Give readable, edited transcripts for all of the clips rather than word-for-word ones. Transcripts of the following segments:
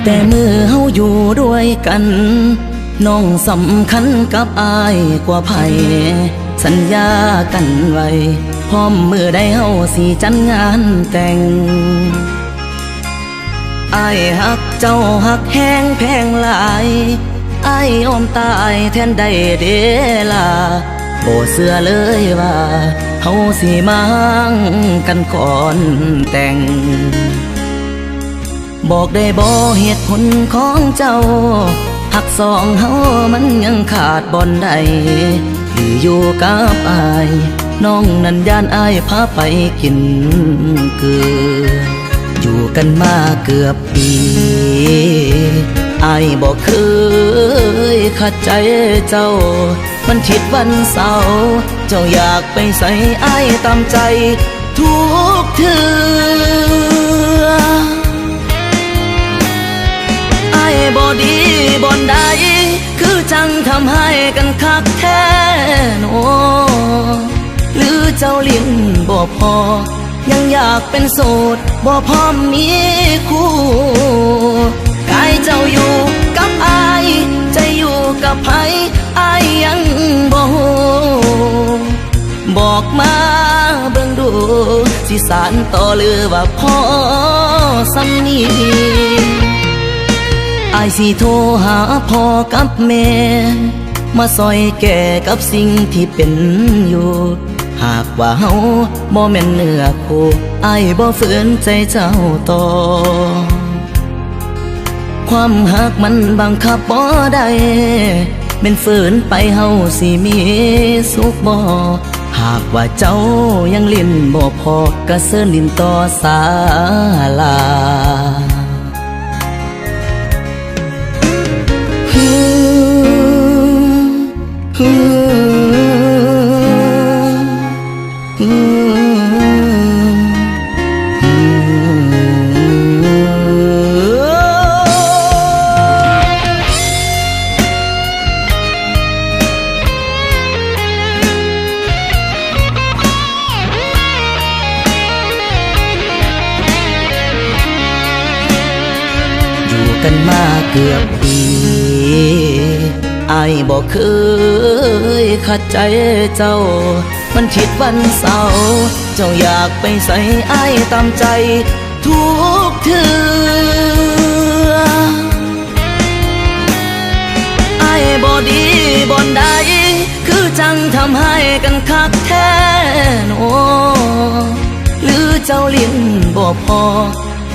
แต่มือเฮาอยู่ด้วยกันน้องสำคัญกับอายกว่าไผสัญญากันไว้พร้อมมือได้เฮาสิจัดงานแต่งอายฮักเจ้าฮักแห้งแพงหลายอายยอมตายแทนได้เดล่ะบ่เชื่อเลยว่าเฮาสิมาฮังกันก่อนแต่งบอกได้บ่เหตุผลของเจ้าหักสองเฮามันยังขาดบ่อนใดที่อยู่กับอายน้องนั้นย่านอายพาไปกินเกลืออยู่กันมาเกือบปีอายบอกเคยขัดใจเจ้ามันทิดวันเสาร์เจ้าอยากไปใส่อายตามใจทุกเทื่ออายบ่ดีบ่อนใดคือจังทำให้กันคักแท้โนหรือเจ้าลิ้นบ่พอยังอยากเป็นโสดบ่พร้อมมีคู่กายเจ้าอยู่กับอายใจอยู่กับไผอายยังบ่ฮู้บอกมาเบิ่งดูสิสานต่อหรือว่าพอสำนีอายสิโทรหาพ่อกับแม่มาซอยแก่กับสิ่งที่เป็นอยู่หากว่าเฮาบ่แม่นเนื้อคู่อายบ่ฝืนใจเจ้าต่อความหักมันบังคับบ่ได้เป็นฝืนไปเฮาสิมีสุขบ่หากว่าเจ้ายังลิ้นบ่พอก็เสิร์นลิ้นต่อศาลากันมาเกือบปีอายบอกเคยขัดใจเจ้ามันทิดวันเสาร์เจ้าอยากไปใส่อายตามใจทุกเทื่ออายบ่ดีบ่อนใดคือจังทำให้กันคักแท้โนหรือเจ้าลิ้นบ่พอ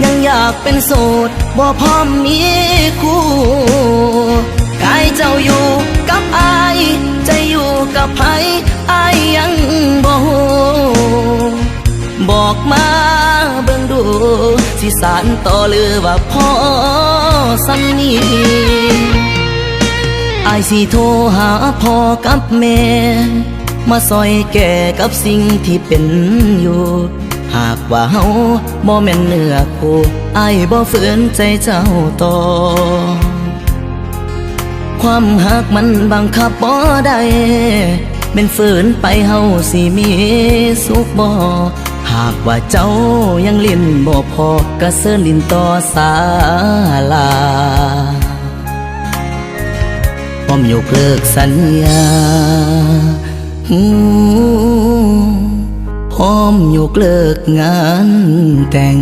ยังอยากเป็นโสดบ่พร้อมมีคู่กายเจ้าอยู่กับอายใจอยู่กับไผอายยังบ่ฮู้บอกมาเบิ่งดูสิสานต่อหรือว่าพอสำนีอายสิโทรหาพ่อกับแม่มาซอยแก่กับสิ่งที่เป็นอยู่หากว่าเฮาบ่แม่นเนื้อคู่อายบ่ฝืนใจเจ้าต่อความหักมันบังคับบ่ได้เป็นฝืนไปเฮาสิมีสุขบ่หากว่าเจ้ายังลิ้นบ่พอก็เสิร์นลิ้นต่อศาลาพร้อมยกเลิกสัญญาพร้อมยกเลิกงานแต่ง